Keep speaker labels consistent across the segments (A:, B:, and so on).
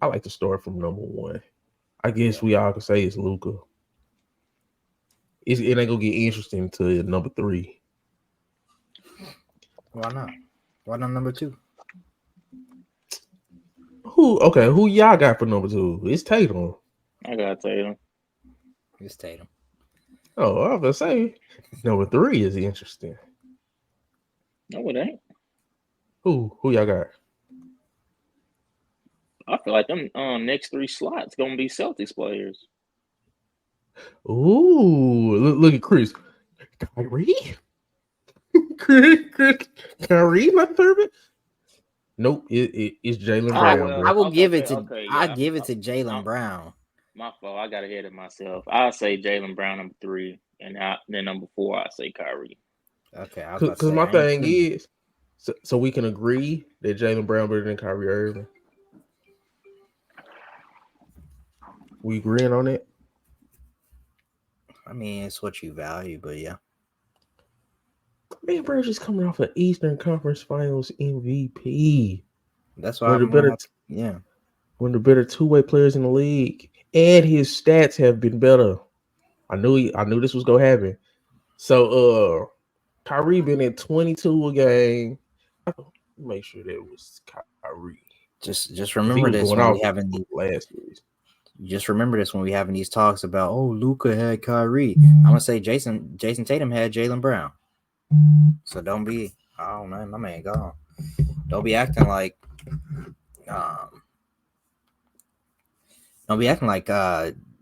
A: I like to start from number one. I guess we all can say it's Luca. It ain't gonna get interesting until number three.
B: Why not? Why not number two?
A: Who? Okay, who y'all got for number two? It's Tatum.
C: I gotta tell you.
B: It's Tatum.
A: Oh, I was gonna say number three is interesting.
C: No, it ain't.
A: Who y'all got?
C: I feel like them next three slots gonna be Celtics players.
A: Ooh, look at Chris. Kyrie? Chris, Kyrie, not third. Nope, it's Jalen Brown.
B: I will give it to.
C: Okay,
B: I
C: yeah.
B: give it to Jalen Brown.
C: My fault. I got ahead of myself. I say Jalen Brown number three, and then number four I say Kyrie.
B: Okay, I was about to
A: Because
B: say,
A: my thing is, so we can agree that Jalen Brown better than Kyrie Irving. We agreeing on it?
B: I mean, it's what you value, but yeah.
A: Man, bro, just coming off an Eastern Conference Finals MVP.
B: That's why
A: one of the better,
B: yeah.
A: One of the better two-way players in the league, and his stats have been better. I knew this was gonna happen. So, Kyrie been at 22 a game. Make sure that was Kyrie.
B: Just remember this when we having these
A: last series.
B: Just remember this when we having these talks about Luka had Kyrie. I'm gonna say Jason Tatum had Jalen Brown. So don't be man, my man gone. Don't be acting like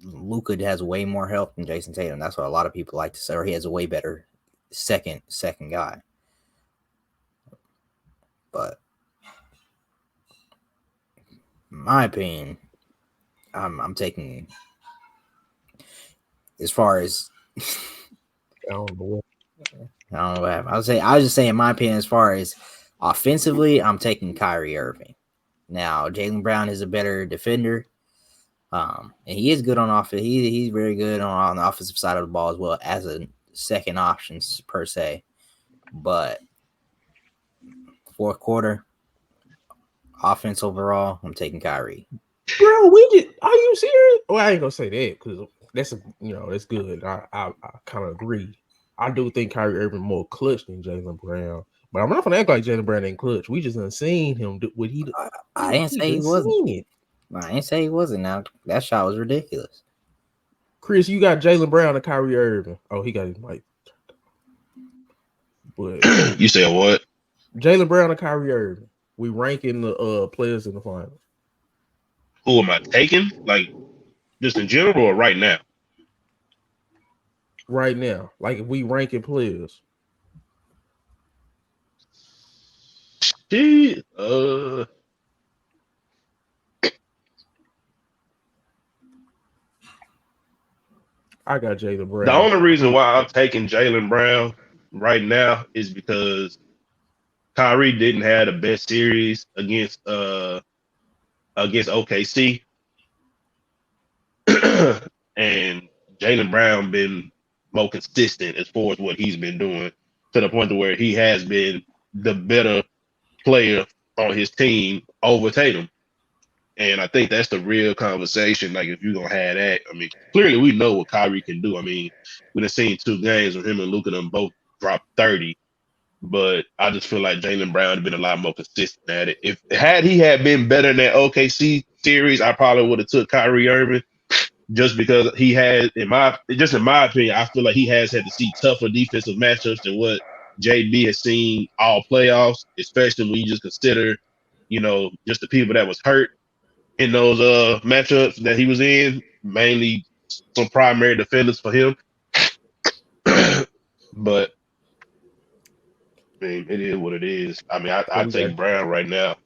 B: Luka has way more help than Jason Tatum. That's what a lot of people like to say, or he has a way better second guy. But in my opinion, I'm taking as far as
A: I don't know
B: what happened. I was just saying in my opinion, as far as offensively, I'm taking Kyrie Irving. Now Jalen Brown is a better defender. And he is good on offense. He's very good on the offensive side of the ball as well as a second option per se. But fourth quarter offense overall, I'm taking Kyrie.
A: Bro, are you serious? Well, I ain't gonna say that because that's good. I kind of agree. I do think Kyrie Irving more clutch than Jalen Brown, but I'm not gonna act like Jalen Brown ain't clutch. We just done seen him do what he.
B: I didn't say he wasn't. I didn't say he wasn't. Now that shot was ridiculous.
A: Chris, you got Jalen Brown and Kyrie Irving. Oh, he got his mic. But
D: you said what?
A: Jalen Brown and Kyrie Irving. We ranking the players in the finals.
D: Who am I taking? Like just in general or right now?
A: Right now, like if we ranking players. I got Jalen Brown.
D: The only reason why I'm taking Jalen Brown right now is because Kyrie didn't have the best series against OKC. And Jalen Brown been more consistent as far as what he's been doing to the point to where he has been the better player on his team over Tatum. And I think that's the real conversation. Like, if you're going to have that, I mean, clearly we know what Kyrie can do. I mean, we've seen 2 games where him and Luka them both dropped 30. But I just feel like Jalen Brown had been a lot more consistent at it. Had he been better in that OKC series, I probably would have took Kyrie Irving. Just because he has, in my opinion, I feel like he has had to see tougher defensive matchups than what JB has seen all playoffs, especially when you just consider, just the people that was hurt in those matchups that he was in, mainly some primary defenders for him. But I mean, it is what it is. I mean, I take Brown right now.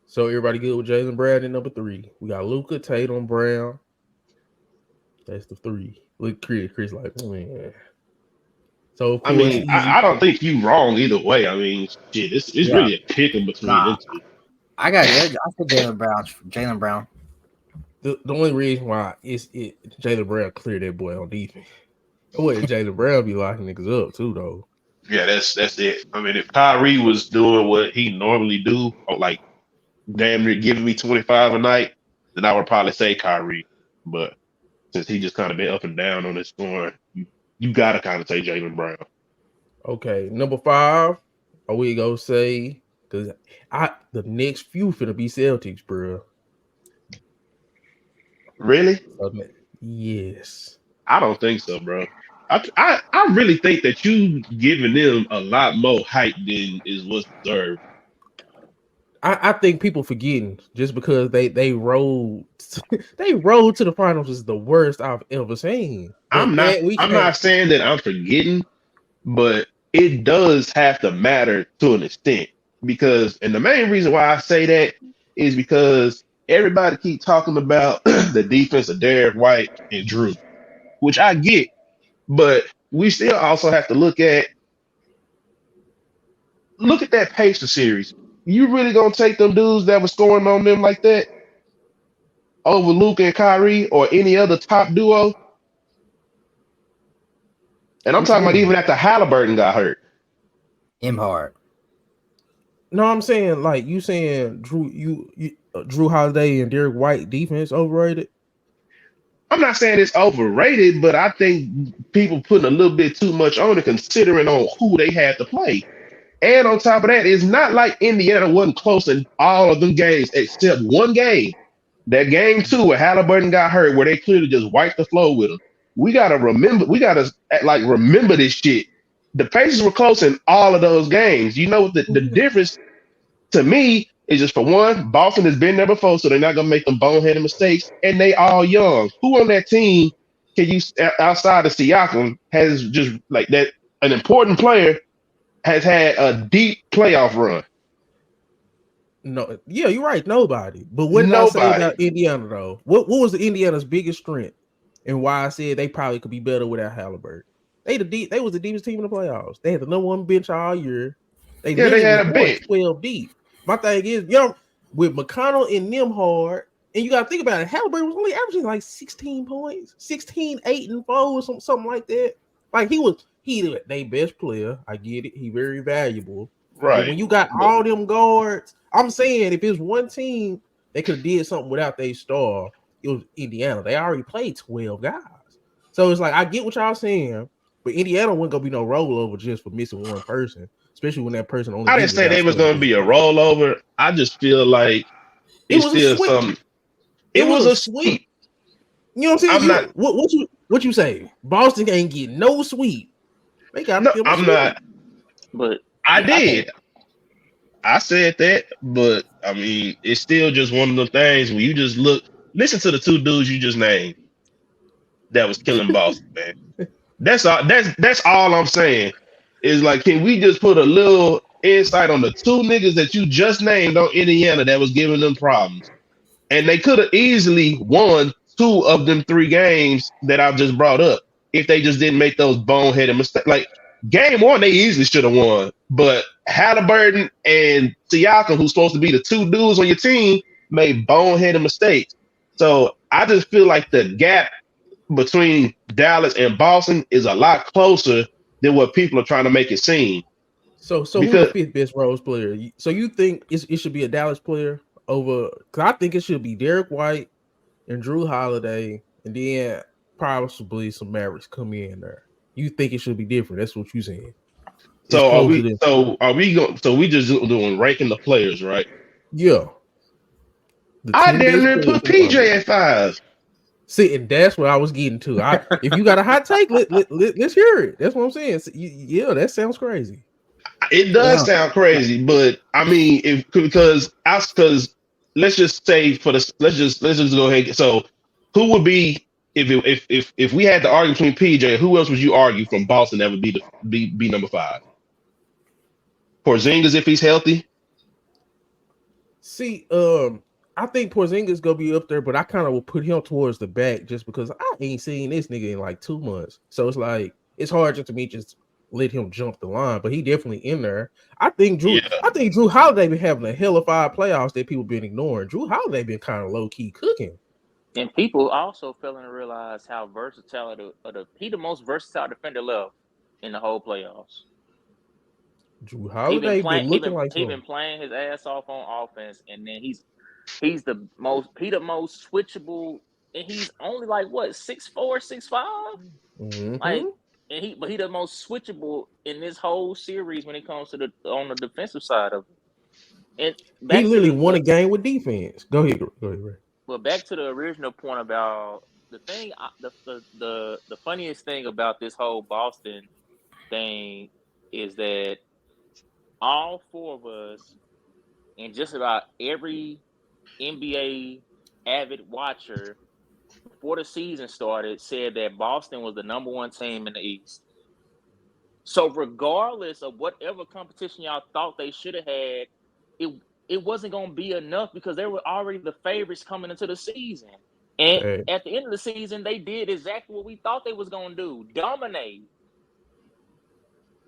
A: So everybody good with Jalen Brown in number 3. We got Luka, Tatum, Brown. That's the 3. Look, Chris like, man. So of course,
D: I mean, I don't think you wrong either way. I mean, shit, it's really a picking between them two.
B: I got it. I said Jalen Brown.
A: The only reason why Jalen Brown cleared that boy on defense. What Jalen Brown be locking niggas up too, though.
D: Yeah, that's it. I mean, if Kyrie was doing what he normally do, or like damn near giving me 25 a night, then I would probably say Kyrie. But since he just kind of been up and down on his scoring, you gotta kind of say Jaylen Brown.
A: Okay, number 5. Are we gonna say because the next few finna be Celtics, bro?
D: Really?
A: Yes.
D: I don't think so, bro. I really think that you giving them a lot more hype than is what's deserved.
A: I think people forgetting just because they rolled they rolled to the finals is the worst I've ever seen. But that we
D: I'm
A: can't.
D: not saying that I'm forgetting, but it does have to matter to an extent because, and the main reason why I say that is because everybody keep talking about the defense of Derek White and Drew, which I get, but we still also have to look at that Pacer series. You really gonna take them dudes that were scoring on them like that over Luke and Kyrie or any other top duo? And I'm
A: Which
D: talking about
A: one?
D: even after Halliburton got hurt.
B: Him hard.
A: No, I'm saying like you saying Drew Holiday and Derek White defense overrated.
D: I'm not saying it's overrated, but I think people putting a little bit too much on it considering on who they had to play. And on top of that, it's not like Indiana wasn't close in all of them games except one game. That game 2 where Halliburton got hurt, where they clearly just wiped the floor with him. We gotta remember. We gotta like remember this shit. The Pacers were close in all of those games. You know what the difference to me is just for one, Boston has been there before, so they're not gonna make them boneheaded mistakes, and they all young. Who on that team can you outside of Siakam has just like that an important player has had a deep playoff run?
A: No, yeah, you're right. Nobody. But what did I say
D: Nobody.
A: about Indiana though? What was the Indiana's biggest strength, and why I said they probably could be better without Halliburton? They was the deepest team in the playoffs. They had the number 1 bench all year. They
D: Yeah, they
A: literally was
D: had a
A: going
D: bench.
A: 12 deep. My thing is, with McConnell and Nimhard, and you got to think about it. Halliburton was only averaging like 16 points, 16, 8, and 4, or something like that. Like he they best player. I get it. He very valuable. But
D: Right.
A: when you got
D: But
A: all them guards, I'm saying if it's one team, they could have did something without their star. It was Indiana. They already played 12 guys. So it's like I get what y'all saying, but Indiana wasn't gonna be no rollover just for missing one person, especially when that person only
D: I didn't
A: getting it
D: say
A: out
D: they was
A: seven
D: gonna be
A: games.
D: a rollover. I just feel like
A: It
D: it's
A: was a
D: still
A: sweep.
D: something.
A: It
D: It
A: was
D: was
A: a
D: a
A: sweep.
D: sweep.
A: You know what I'm saying?
D: I'm not.
A: What you say? Boston ain't get no sweep. They got
D: No,
A: them a
D: I'm
A: sweep.
D: not.
C: But
D: I
C: I think
D: did. I said that, but I mean, it's still just one of the things when you just listen to the two dudes you just named that was killing Boston, man. That's all. That's all I'm saying. Is like, can we just put a little insight on the two niggas that you just named on Indiana that was giving them problems, and they could have easily won 2 of them 3 games that I've just brought up if they just didn't make those boneheaded mistakes. Like game 1, they easily should have won, but Halliburton and Siakam, who's supposed to be the 2 dudes on your team, made boneheaded mistakes. So I just feel like the gap between Dallas and Boston is a lot closer than what people are trying to make it seem.
A: So who the
D: Because
A: 5th best Rose player? So you think it should be a Dallas player over? Because I think it should be Derek White and Drew Holiday, and then possibly some Mavericks come in there. You think it should be different? That's what you saying. It's
D: so
A: closer than
D: are we going? So we just doing ranking the players, right?
A: yeah. The
D: I
A: 10
D: damn
A: best
D: near
A: players
D: put
A: in the conference.
D: PJ at 5.
A: See, and that's what I was getting to. If you got a hot take, let's hear it. That's what I'm saying. So, yeah, that sounds crazy.
D: It does
B: Well,
D: sound crazy, but I mean, if because let's just say let's just go ahead. So who would be if we had to argue between PJ, who else would you argue from Boston that would be number 5? Porzingis if he's healthy.
A: See, I think Porzingis gonna be up there, but I kind of will put him towards the back just because I ain't seen this nigga in like 2 months. So it's like it's hard just to me just let him jump the line, but he definitely in there. I think
D: Yeah.
A: Drew Holiday been having a hell of 5 playoffs that people been ignoring. Drew Holiday been kind of low key cooking.
C: and people also failing to realize how versatile he the most versatile defender left in the whole playoffs.
A: Drew Holiday been looking like
C: He
A: him.
C: been playing his ass off on offense, and then he's He the most switchable, and he's only like what 6'4", 6'5", like,
A: Mm-hmm.
C: and he the most switchable in this whole series when it comes to the on the defensive side of it. And
A: He
C: back to
A: literally
C: the
A: won a game with defense. Go ahead, Ray.
C: back to the original point about the thing. The funniest thing about this whole Boston thing is that all four of us and just about every NBA avid watcher before the season started said that Boston was the number one team in the East. So regardless of whatever competition y'all thought they should have had, it wasn't going to be enough because they were already the favorites coming into the season. And
A: Hey,
C: at the end of the season, they did exactly what we thought they was going to do: dominate.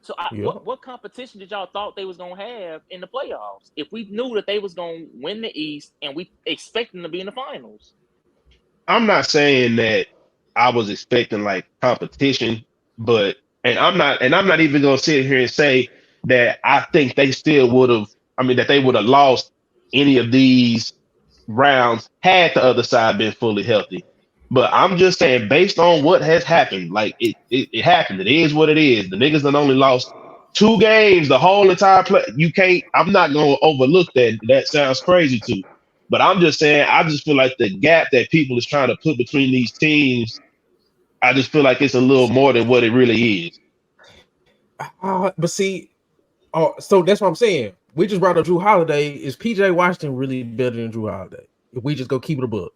C: So
A: yeah.
C: what competition did y'all thought they was going to have in the playoffs if we knew that they was going to win the East and we expect them to be in the finals?
D: I'm not saying that I was expecting like competition, but I'm not even gonna sit here and say that I think they still would have. I mean, that they would have lost any of these rounds had the other side been fully healthy. But I'm just saying, based on what has happened, like it happened. It is what it is. The niggas done only lost 2 games the whole entire play. You can't. I'm not gonna overlook that. That sounds crazy too. But I'm just saying, I just feel like the gap that people is trying to put between these teams, I just feel like it's a little more than what it really is.
A: But see, so that's what I'm saying. We just brought up Drew Holiday. Is PJ Washington really better than Drew Holiday? If we just go keep it a book,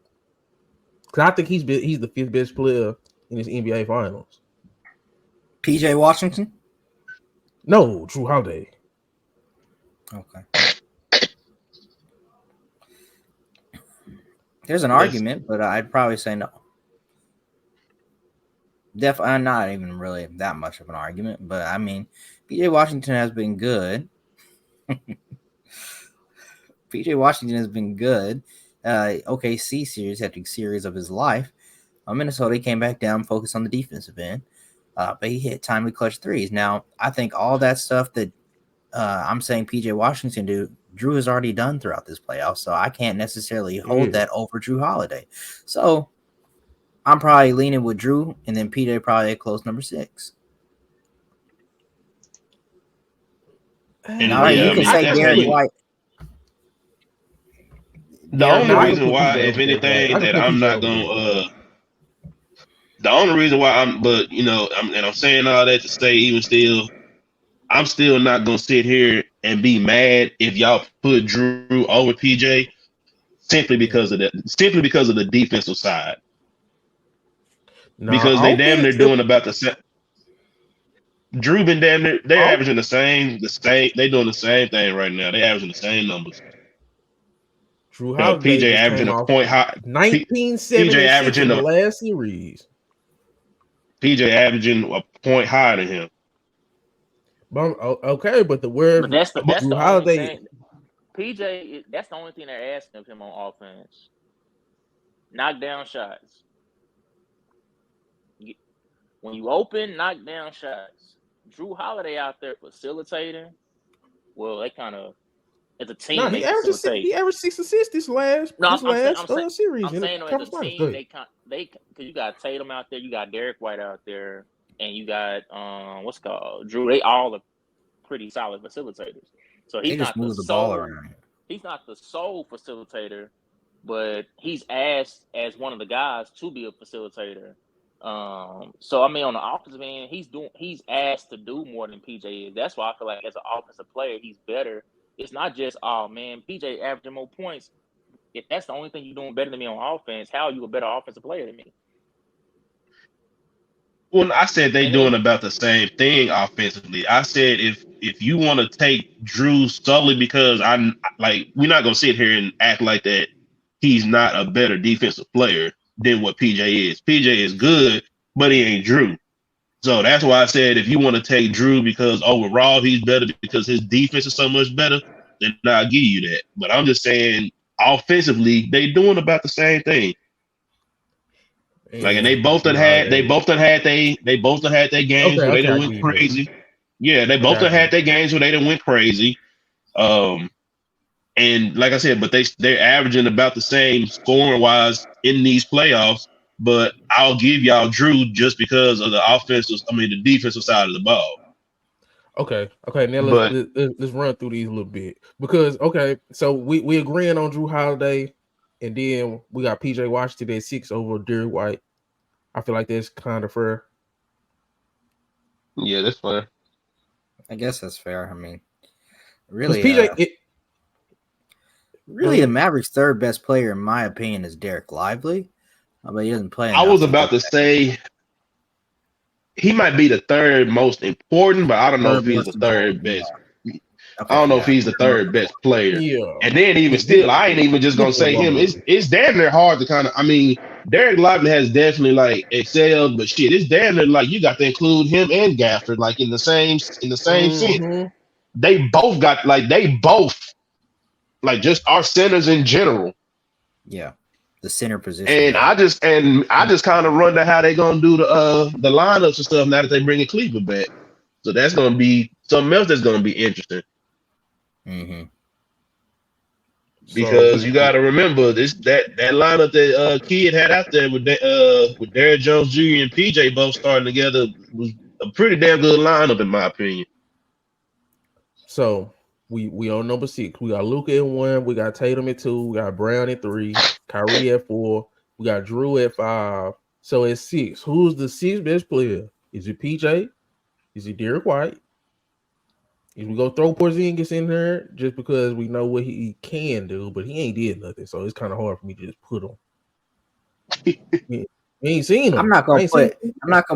A: because I think he's the fifth best player in this NBA Finals.
B: PJ Washington.
A: No, Drew Holiday.
B: Okay. There's an
D: Yes.
B: argument, but I'd probably say no. Definitely not even really that much of an argument, but I mean, PJ Washington has been good. PJ Washington has been good. OKC series after series of his life. Minnesota came back down, focused on the defensive end, but he hit timely clutch threes. Now, I think all that stuff that I'm saying PJ Washington Drew has already done throughout this playoff, so I can't necessarily hold that over Drew Holiday. So I'm probably leaning with Drew, and then PJ probably a close number 6.
D: And
B: All right,
D: yeah,
B: you
D: I
B: can
D: mean,
B: say
D: that's
B: Derek White.
D: the only
A: I can
D: reason
A: put
D: why,
A: PJ
D: if
A: over Derek White.
D: anything,
A: I can
D: that
A: put
D: I'm
A: PJ
D: not
A: over Derek White.
D: gonna. The only reason why but you know, I'm saying all that to say, even still, I'm still not gonna sit here and be mad if y'all put Drew over PJ simply because of the defensive side.
A: Nah,
D: Because they damn near
A: offense.
D: doing about the same. Drew been damn near, they're
A: Off,
D: averaging the same. They doing the same thing right now. They averaging the same numbers.
A: Drew
D: Hell,
A: Holiday
D: PJ
A: just
D: averaging
A: came
D: a
A: off
D: point high.
A: 19, 7,
D: PJ
A: and 6
D: averaging
A: in the last series.
D: a point higher than him.
A: But okay, but
C: But that's
A: Drew
C: the only
A: Holiday.
C: thing. PJ, that's the only thing they're asking of him on offense. Knock down shots. When you open, knock down shots. Drew Holiday out there facilitating. Well, they kind of as a
A: No,
C: team they facilitate.
A: he averaged 6 assists this last
C: No,
A: series
C: I'm
A: in the
C: saying though, as a
A: conference finals. Go
C: team
A: ahead.
C: because you got Tatum out there, you got Derek White out there, and you got what's it called Drew. They all are pretty solid facilitators. So
B: They just move the ball around.
C: He's not the sole facilitator, but he's asked as one of the guys to be a facilitator. So I mean, on the offensive end, he's asked to do more than PJ is. That's why I feel like as an offensive player, he's better. It's not just, oh man, PJ averaging more points. If that's the only thing you're doing better than me on offense, how are you a better offensive player than me?
D: Well, I said they
C: And then
D: doing about the same thing offensively. I said if you want to take Drew solely because we're not gonna sit here and act like that he's not a better defensive player than what PJ is. PJ is good, but he ain't Drew. So that's why I said if you want to take Drew because overall he's better because his defense is so much better, then I'll give you that. But I'm just saying offensively, they doing about the same thing. Like, and they both done had they both done had their games where they
A: Okay, I
D: done
A: give
D: went
A: you that.
D: crazy. Yeah, they
A: Okay,
D: both done had their games where they done went crazy. And like I said, but they're averaging about the same scoring wise in these playoffs. But I'll give y'all Drew just because of the defensive side of the ball.
A: Okay. Now
D: But
A: let's run through these a little bit because so we agreeing on Drew Holiday, and then we got PJ Washington at 6 over Derrick White. I feel like that's kind of fair.
D: yeah, that's fine.
B: I guess that's fair. I mean,
A: Because
B: really,
A: PJ,
B: the Mavericks' third best player, in my opinion, is Derek Lively. But he doesn't play enough.
D: I was about to say he might be the third most important, but I don't know if he's the third best.
B: Okay,
D: I don't know if he's the third best player.
A: Yeah.
D: And then even still, I ain't even just gonna say him. It's damn near hard to kind of. I mean, Derek Lively has definitely like excelled, but shit, it's damn near like you got to include him and Gafford like in the same sense. They both like just our centers in general.
B: Yeah, the center position.
D: And I just kind of wonder how they gonna do the lineups and stuff now that they bring Cleveland back. So that's gonna be something else that's gonna be interesting.
B: Mm-hmm.
D: Because you got to remember that lineup that Kid had out there with Derrick Jones Jr. and PJ both starting together was a pretty damn good lineup in my opinion.
A: So we on number 6. We got Luka at 1. We got Tatum at 2. We got Brown at 3. Kyrie at 4. We got Drew at 5. So at 6, who's the 6th best player? Is it PJ? Is it Derrick White? Is we go throw Porzingis in there just because we know what he can do, but he ain't did nothing, so it's kind of hard for me to just put him. We ain't seen him.
B: I'm not gonna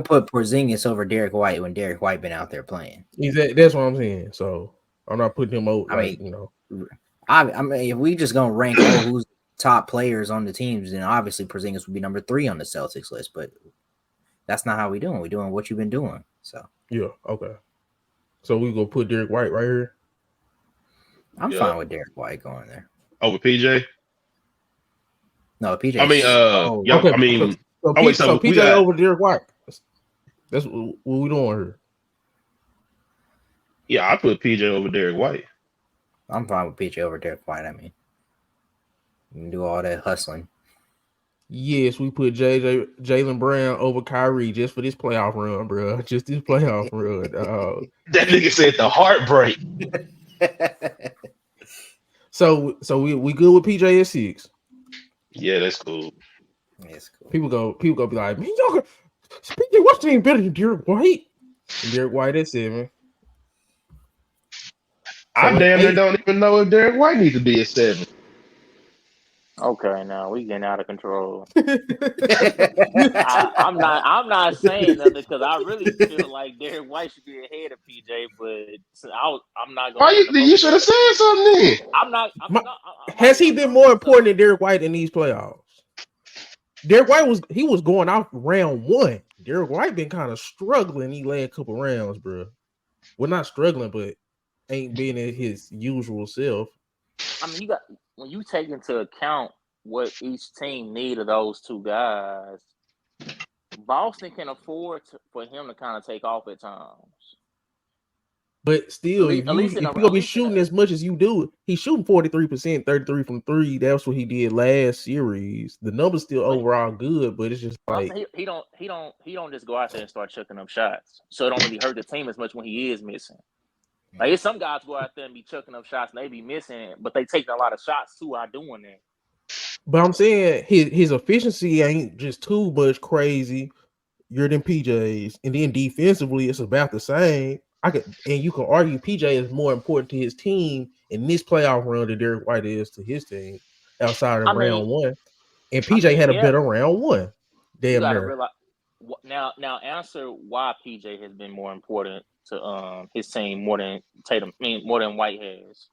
B: put Porzingis over Derek White when Derek White been out there playing.
A: That's what I'm saying. So I'm not putting him over. I
B: mean, if we just gonna rank who's top players on the teams, then obviously Porzingis would be number 3 on the Celtics list. But that's not how we doing. We're doing what you've been doing. So
A: yeah, okay. So we gonna put Derek White right here.
B: I'm fine with Derek White going there
D: over PJ.
B: No, PJ.
D: I mean,
A: okay. I mean, so PJ over Derek White. That's what we doing here.
D: Yeah, I put PJ over Derek White.
B: I'm fine with PJ over Derek White. I mean, you can do all that hustling.
A: Yes, we put Jaylen Brown over Kyrie just for this playoff run, bro. Just this playoff run.
D: That nigga said the heartbreak.
A: So we good with PJ at 6.
D: Yeah, that's cool.
B: That's cool.
A: People go be like, man, y'all PJ Washington better than Derek White. And Derek White at 7.
D: I damn near don't even know if Derek White needs to be at 7.
C: Okay, now we getting out of control. I'm not saying nothing because I really feel like Derek White should be ahead of PJ, but I'm not going.
D: You should have said something then.
A: Has he been more important than Derek White in these playoffs? Derek White was going out round 1. Derek White been kind of struggling these last couple rounds, bro. Well, not struggling, but ain't being at his usual self.
C: I mean, when you take into account what each team need of those two guys, Boston can afford for him to kind of take off at times.
A: But still, if you're gonna be shooting as much as you do, he's shooting 43%, 33 from 3. That's what he did last series. The number's still overall good, but it's just like
C: he don't just go out there and start chucking up shots. So it don't really hurt the team as much when he is missing. Like some guys go out there and be chucking up shots and they be missing, but they take a lot of shots too while doing that.
A: But I'm saying his efficiency ain't just too much crazy. You're than PJ's, and then defensively it's about the same. You can argue PJ is more important to his team in this playoff run than Derek White is to his team outside of round 1. And PJ had a better round 1. Damn near.
C: Now answer why PJ has been more important to his team more than Tatum. I mean, more than White has.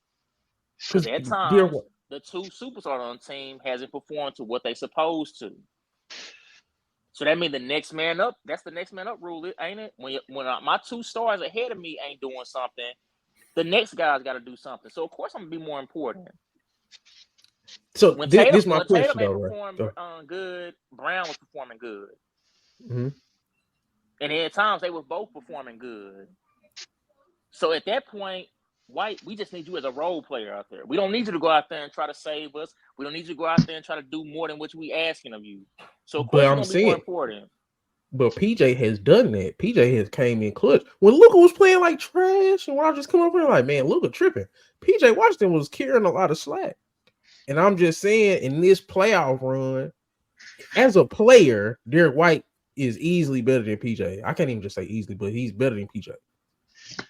C: Because at times the two superstars on the team hasn't performed to what they supposed to. So that means the next man up. That's the next man up rule, ain't it? When my 2 stars ahead of me ain't doing something, the next guy's got to do something. So of course I'm gonna be more important.
A: So when this is my question,
C: Tatum performed good, Brown was performing good.
A: Mm-hmm.
C: And at times they were both performing good. So at that point, White, we just need you as a role player out there. We don't need you to go out there and try to save us. We don't need you to go out there and try to do more than what we asking of you. So of
A: But
C: course you're
A: I'm
C: gonna be more
A: saying,
C: important.
A: but PJ has done that. PJ has came in clutch. When Luka was playing like trash, and when I just come up here like, man, Luka tripping. PJ Washington was carrying a lot of slack. And I'm just saying, in this playoff run, as a player, Derek White is easily better than PJ. I can't even just say easily, but he's better than PJ.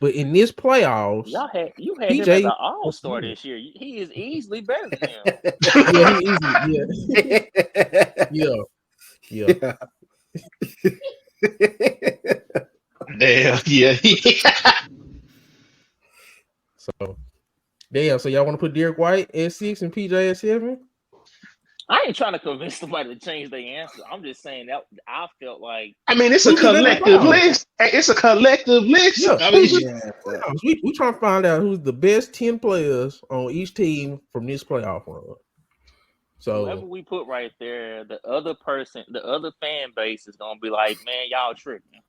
A: But in this playoffs,
C: You had him as
A: PJ,
C: an all-star this year. He is easily better than him.
A: yeah, he easily, yeah, yeah.
D: Damn, yeah.
A: So, damn. So y'all want to put Derek White at 6 and PJ at 7?
C: I ain't trying to convince somebody to change their answer. I'm just saying that I felt like
D: I mean, it's a
A: Who's the better
D: collective
A: player?
D: list. Hey, it's a collective list.
A: Yeah,
D: I mean,
A: we trying to find out who's the best 10 players on each team from this playoff run.
C: whoever
A: So
C: we put right there, the other fan base is gonna be like, man, y'all tripping.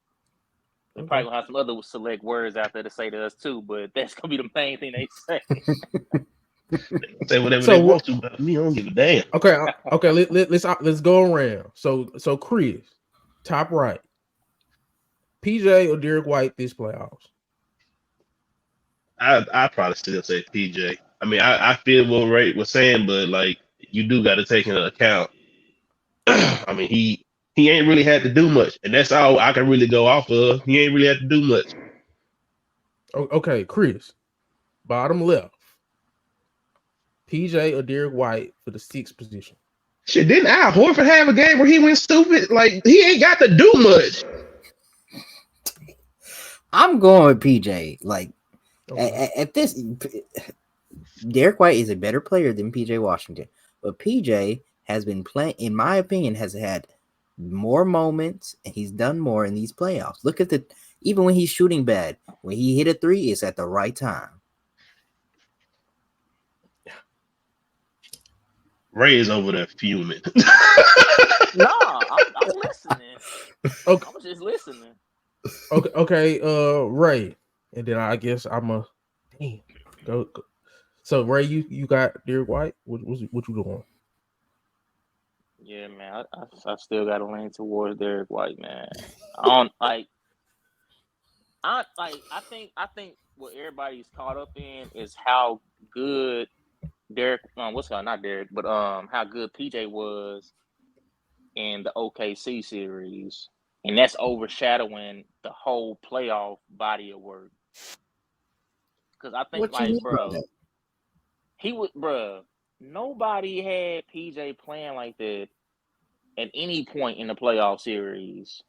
C: They're probably gonna have some other select words out there to say to us too, but that's gonna be the main thing they say.
D: say whatever they want to, but me, I don't give a damn.
A: Okay. Let's go around. So Chris, top right, PJ or Derek White this playoffs?
D: I probably still say PJ. I mean, I feel what Ray was saying, but like you do got to take into account. I mean, he ain't really had to do much, and that's all I can really go off of. He ain't really had to do much.
A: Okay, Chris, bottom left, PJ or Derek White for the 6th position?
D: Shit, didn't Al Horford have a game where he went stupid? Like he ain't got to do much.
B: I'm going with PJ. Like at this, Derek White is a better player than PJ Washington, but PJ has been playing, in my opinion, has had more moments and he's done more in these playoffs. Look at even when he's shooting bad, when he hit a 3, it's at the right time.
D: Ray is over there fuming.
C: No, I'm listening.
A: Okay.
C: I'm just listening.
A: Okay, Ray, and then I guess I'm a go. So Ray, you got Derek White. What you doing?
C: Yeah, man, I still got to lean towards Derek White, man. I think what everybody's caught up in is how good Derek, not Derek, but how good PJ was in the OKC series, and that's overshadowing the whole playoff body of work. Because I think, nobody had PJ playing like that at any point in the playoff series.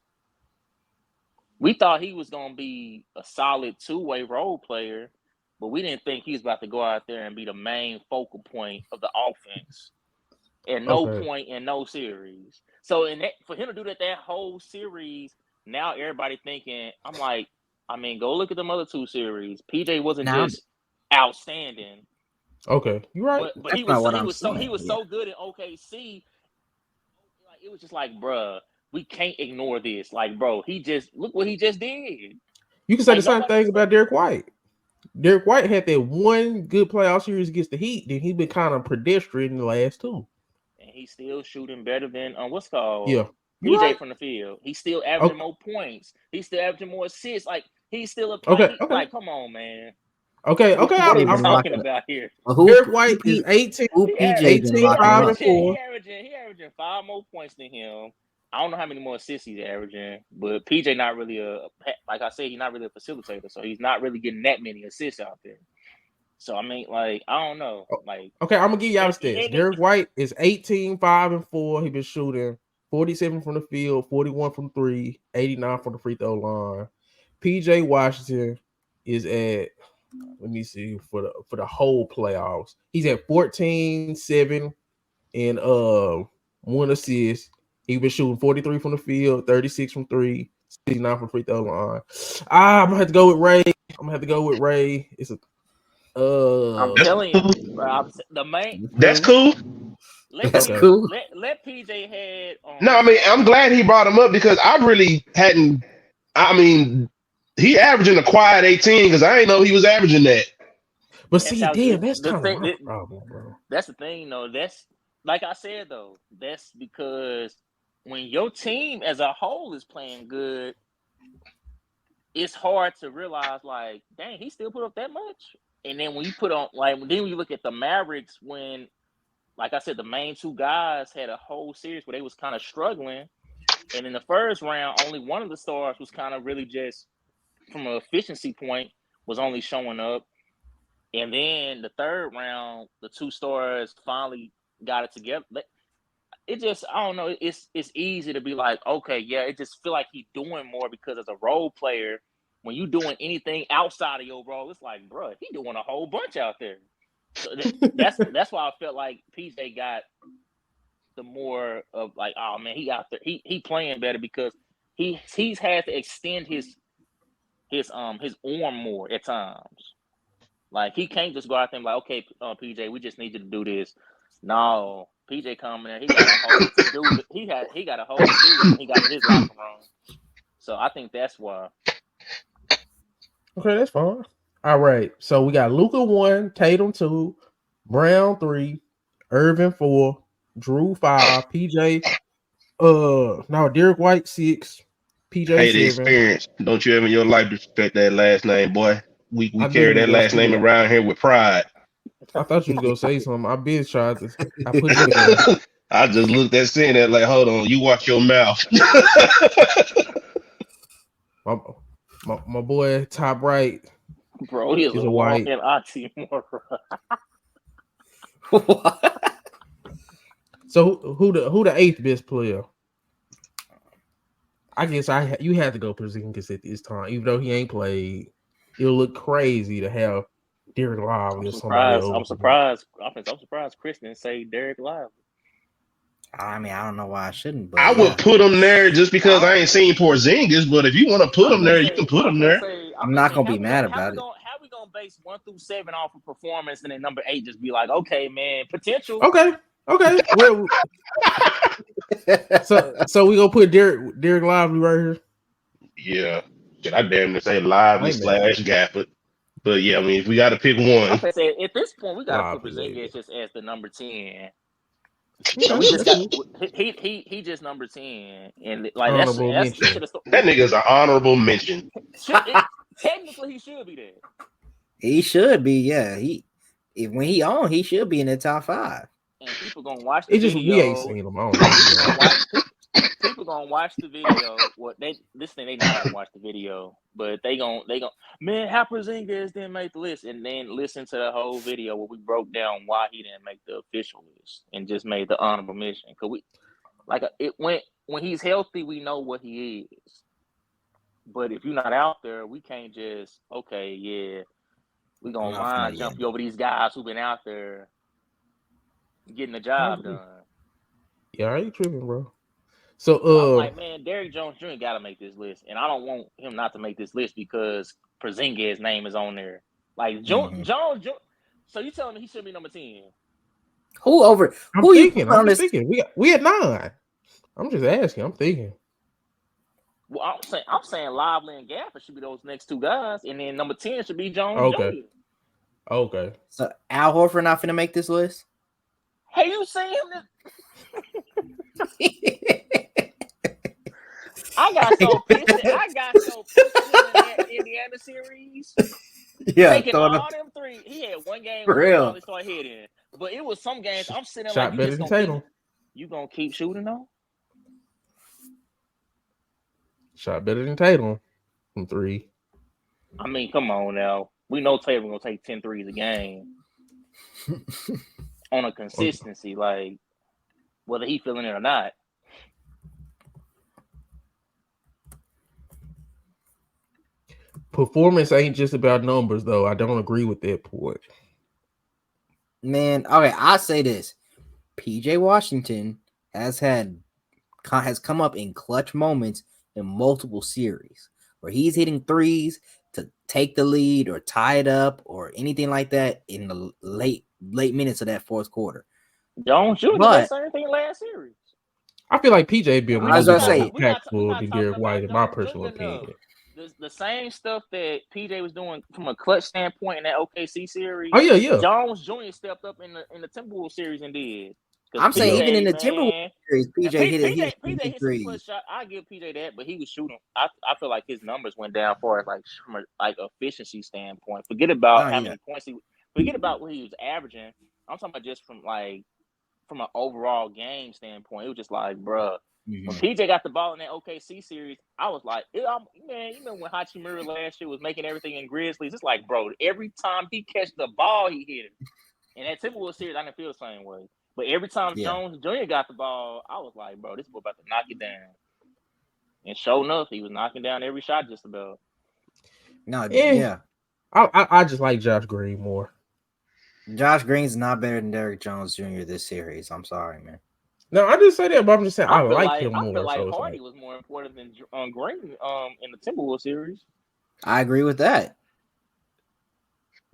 C: We thought he was going to be a solid two-way role player, but we didn't think he was about to go out there and be the main focal point of the offense at no point in no series. So for him to do that whole series, now everybody thinking, I'm like, I mean, go look at them other 2 series. PJ wasn't just outstanding.
A: Okay, you're right.
C: But he was so good in OKC. Like, it was just like, bruh, we can't ignore this. Like, bro, look what he just did.
A: You can say the same thing about Derek White. Derek White had that one good playoff series against the Heat. Then he's been kind of pedestrian in the last 2.
C: And he's still shooting better than what's called
A: PJ
C: from the field. He's still averaging more points. He's still averaging more assists. Like he's still like, come on, man.
A: Okay.
C: What are we talking about here?
A: Derek White is 18, 5 and 4.
C: He averaging 5 more points than him. I don't know how many more assists he's averaging, but PJ not really like I said, he's not really a facilitator, so he's not really getting that many assists out there. So I mean, like, I don't know. Like,
A: okay, I'm gonna give y'all the stats. Derek White is 18, 5 and 4. He's been shooting 47 from the field, 41 from 3, 89 from the free throw line. PJ Washington is at, let me see, for the whole playoffs, he's at 14, 7, and 1 assist. He's been shooting 43 from the field, 36 from 3, 69 from free throw line. I'm gonna have to go with Ray. It's a
C: I'm telling you, bro,
D: That's cool.
C: Let PJ head on.
D: No, I mean, I'm glad he brought him up because I really hadn't. I mean, he averaging a quiet 18 because I didn't know he was averaging that.
A: But
C: That's
A: see,
C: how
A: damn, that's
C: the
A: kind of
C: thing.
A: my problem, bro.
C: That's the thing, though. That's like I said, though. That's because when your team as a whole is playing good, it's hard to realize, like, dang, he still put up that much. And then when you put on, like, then when you look at the Mavericks, when, like I said, the main two guys had a whole series where they was kind of struggling, and in the first round, only one of the stars was kind of really just from an efficiency point was only showing up. And then the third round, the two stars finally got it together. It just, I don't know. It's easy to be like, okay, yeah. It just feel like he's doing more because as a role player, when you doing anything outside of your role, it's like, bro, he doing a whole bunch out there. So that's why I felt like PJ got the more of like, oh man, he out there, he playing better because he's had to extend his arm more at times. Like he can't just go out there and be like, okay, PJ, we just need you to do this. No, PJ coming there, he got a whole to do. He got a whole to do. He got in his locker room. So I think that's why.
A: Okay, that's fine. All right, so we got Luka 1, Tatum 2, Brown 3, Irvin 4, Drew 5, PJ. No, Derek White 6, PJ
D: Hey, the
A: 7.
D: experience. Don't you ever in your life disrespect that last name, boy. We
A: I
D: carry
A: do,
D: that
A: but
D: last name around here with pride.
A: I thought you was gonna say something. I been tried to. I put it in there.
D: I just looked at saying that like, hold on, you watch your mouth.
A: My boy top right
C: Bro, he is
A: is
C: a
A: a white.
C: walking oxymoron.
B: What?
A: So who the eighth best player? I guess you had to go Porzingis at this time, even though he ain't played. It'll look crazy to have Derek Lively or somebody over.
C: I'm surprised Chris didn't say Derek Lively.
B: I mean, I don't know why I shouldn't, but
D: I
B: yeah.
D: would put him there just because I ain't seen Porzingis, but if you want to put him there, you can put him there.
B: I'm not gonna be mad about it.
C: How we gonna base 1 through 7 off of performance, and then number 8 just be like, okay, man, potential.
A: Okay. Well, so we gonna put Derek Lively right here.
D: Yeah. Should I damn near say Lively / Gafford? But yeah, I mean, if we got to pick one,
C: I'm gonna say at this point we gotta put Porzingis just as the number 10. So we just got he just number 10, and like that's
D: that nigga's an honorable mention.
C: Technically, he should be there.
B: He should be, yeah. When he on, he should be in the top 5.
C: And people gonna watch the video.
A: We ain't seen him.
C: People gonna watch the video. They not gonna watch the video, but they gonna man, how Porzingis didn't make the list, and then listen to the whole video where we broke down why he didn't make the official list and just made the honorable mention. Cause when he's healthy, we know what he is. But if you're not out there, we can't just we gonna line jump you over these guys who've been out there getting the job done.
A: Yeah, I ain't tripping, bro. So
C: I'm like, man, Derrick Jones Jr. got to make this list, and I don't want him not to make this list because Porzingis' name is on there. Like Jones. So you telling me he should be number 10?
B: I'm
A: thinking. We at 9. I'm just asking. I'm thinking.
C: Well, I'm saying Lively and Gafford should be those next two guys, and then number 10 should be Jones Jr.
A: Okay.
B: So Al Horford not finna make this list?
C: Hey, you seen him? I got so pissed in that Indiana series.
B: Yeah,
C: taking all them three. He had one game where he started hitting, but it was some games I'm sitting
A: shot
C: like,
A: better than Tatum.
C: You gonna keep shooting though?
A: Shot better than Tatum from 3.
C: I mean, come on now. We know Tatum gonna take 10 threes a game on a consistency, like whether he feeling it or not.
A: Performance ain't just about numbers, though. I don't agree with that point.
B: Man, okay, I say this: PJ Washington has come up in clutch moments in multiple series where he's hitting threes to take the lead or tie it up or anything like that in the late minutes of that fourth quarter.
C: Jones Jr. did the same thing last series.
A: I feel like PJ being more impactful than Derek White, in my personal opinion.
C: the same stuff that PJ was doing from a clutch standpoint in that OKC series.
A: Oh yeah.
C: Jones Jr. stepped up in the Timberwolves series and did.
B: I'm saying even in the Timberwolves
C: man,
B: series, PJ hit
C: PJ hit some clutch shot. I give PJ that, but he was shooting. I feel like his numbers went down far as like from a efficiency standpoint. Forget about how many points forget about what he was averaging. I'm talking about just from an overall game standpoint. It was just like, bruh. When PJ got the ball in that OKC series, I was like, man, you know when Hachimura last year was making everything in Grizzlies? It's like, bro, every time he catch the ball, he hit it. And that Timberwolves series, I didn't feel the same way. But every time Jones Jr. got the ball, I was like, bro, this boy about to knock it down. And sure enough, he was knocking down every shot just about.
A: I just like Josh Green more.
B: Josh Green's not better than Derrick Jones Jr. this series. I'm sorry, man.
A: No, I just say that, but I'm just saying I like him more.
C: I feel like Hardy was more important than Green in the Timberwolves series.
B: I agree with that.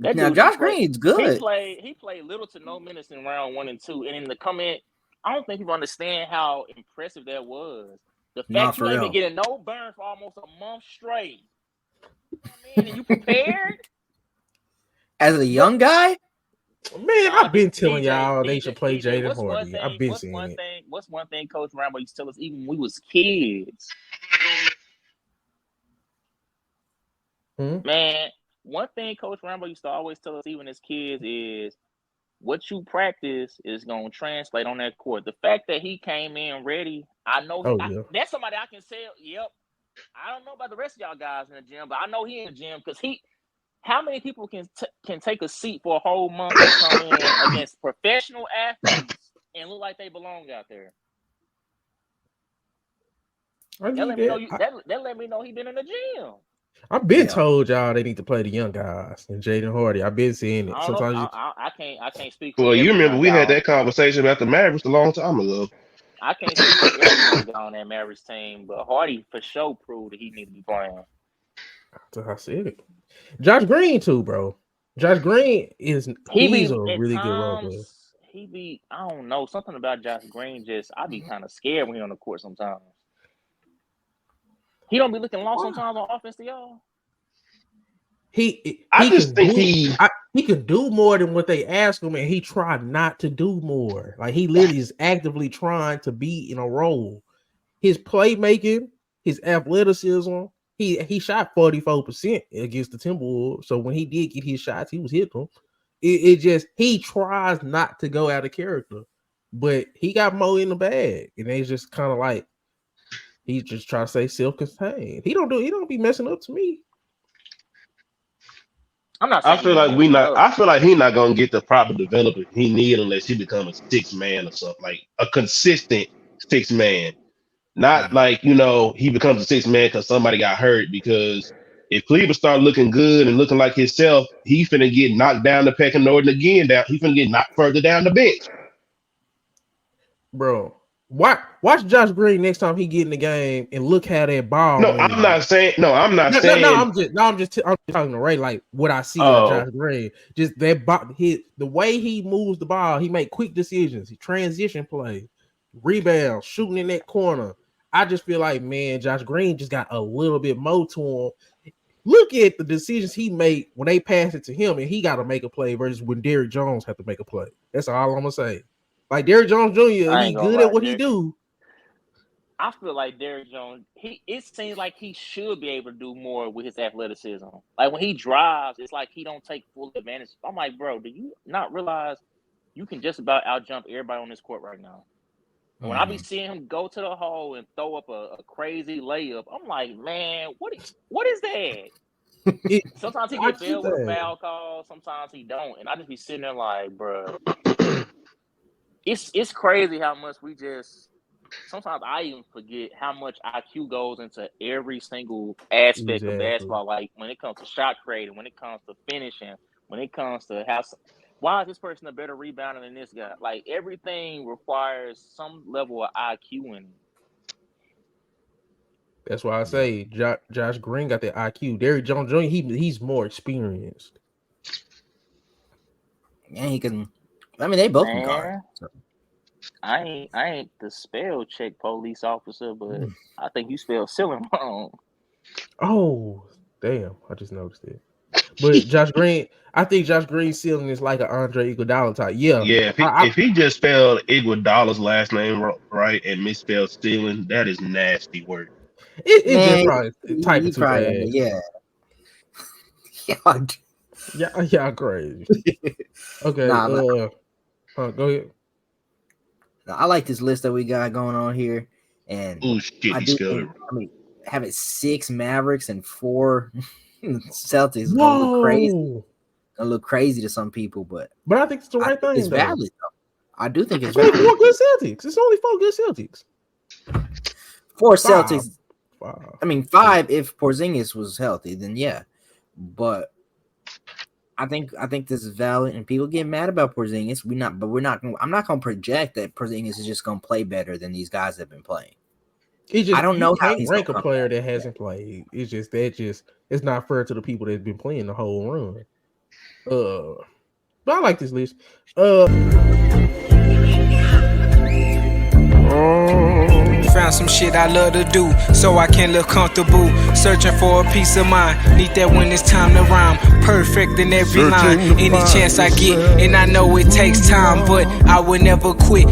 B: Now Josh Green's good.
C: He played little to no minutes in round 1 and 2, and in the comment, I don't think people understand how impressive that was. The fact you ain't been getting no burn for almost a month straight. And you prepared
B: as a young guy.
A: Man, I've been telling y'all they should play Jaden Hardy. I've been saying it.
C: What's one thing Coach Rambo used to tell us even when we was kids? Man, one thing Coach Rambo used to always tell us even as kids is what you practice is going to translate on that court. The fact that he came in ready, I know that's somebody I can say, yep. I don't know about the rest of y'all guys in the gym, but I know he in the gym because how many people can take a seat for a whole month and come in against professional athletes and look like they belong out there? That let me know he been in the gym.
A: I've been told y'all they need to play the young guys and Jaden Hardy. I've been seeing it.
C: I can't speak.
D: Well, you remember we had that conversation about the Mavericks a long time ago.
C: I can't speak for every young guy on that Mavericks team, but Hardy for sure proved that he need to be playing.
A: I said it. Josh Green too, bro. Josh Green he's a really good role player.
C: I don't know, something about Josh Green I be kind of scared when he's on the court sometimes. He don't be looking lost sometimes on offense to y'all.
A: He can do more than what they ask him, and he tried not to do more. Like he literally is actively trying to be in a role. His playmaking, his athleticism. He shot 44% against the Timberwolves. So when he did get his shots, he was hitting them. He tries not to go out of character, but he got more in the bag, and they just kind of like he just try to stay self-contained. He don't be messing up to me.
C: I'm not.
D: I feel like he's not gonna get the proper development he need unless he becomes a 6 man or something, like a consistent 6 man. Not like, he becomes a 6 man because somebody got hurt. Because if Cleveland start looking good and looking like himself, he finna get knocked down the pecking order again. He finna get knocked further down the bench.
A: Bro, watch Josh Green next time he get in the game and look how that ball.
D: No, I'm not saying.
A: I'm just talking to Ray. Like what I see with Josh Green, just that the way he moves the ball, he make quick decisions, he transition play, rebound, shooting in that corner. I just feel like, man, Josh Green just got a little bit more to him. Look at the decisions he made when they pass it to him, and he got to make a play versus when Derrick Jones had to make a play. That's all I'm gonna say. Like Derrick Jones Jr., he's good at what he do.
C: I feel like Derrick Jones, it seems like he should be able to do more with his athleticism. Like when he drives, it's like he don't take full advantage. I'm like, bro, do you not realize you can just about outjump everybody on this court right now? When I be seeing him go to the hole and throw up a crazy layup, I'm like, man, what is that? Sometimes he gets failed with a foul call, sometimes he don't, and I just be sitting there like, bro, it's crazy how much we just. Sometimes I even forget how much IQ goes into every single aspect of basketball. Like when it comes to shot creating, when it comes to finishing, when it comes to why is this person a better rebounder than this guy? Like everything requires some level of IQ in it.
A: That's why I say Josh Green got that IQ. Derrick Jones Jr. He's more experienced.
B: Yeah, he can. I mean, they both can guard. So.
C: I ain't the spell check police officer, but I think you spelled ceiling wrong.
A: Oh, damn! I just noticed it. But Josh Green, I think Josh Green's ceiling is like an Andre Iguodala type. Yeah,
D: Yeah, if he just spelled Iguodala's last name right and misspelled stealing, that is nasty work.
A: it just
B: Man,
A: probably typing
B: he
A: too
B: probably,
A: fast.
B: yeah.
A: Yeah, crazy. Okay,
B: Nah, but
A: go ahead.
B: I like this list that we got going on here, and
D: Oh shit,
B: I
D: he
B: do
D: spelled it
B: think,
D: wrong.
B: I mean, having 6 Mavericks and 4 Celtics is gonna look crazy.
A: Whoa!
B: Gonna look crazy to some people, but
A: But I think it's the
B: I
A: right
B: think it's
A: thing, though.
B: valid. Though. I do think it's
A: It's only
B: valid.
A: 4 good Celtics. It's only 4 good Celtics.
B: 4
A: 5.
B: Celtics.
A: 5.
B: I mean, 5 if Porzingis was healthy, then yeah. But I think this is valid, and people get mad about Porzingis. We're not. I'm not gonna project that Porzingis is just gonna play better than these guys have been playing.
A: It's just
B: I don't
A: you
B: know how
A: can't
B: he's
A: rank a
B: gonna come
A: player
B: back.
A: that hasn't played. It's just it's not fair to the people that's been playing the whole run. But I like this list.
E: Found some shit I love to do, so I can live comfortable. Searching for a peace of mind. Need that when it's time to rhyme. Perfect in every line. Any chance I get, and I know it takes time, but I will never quit.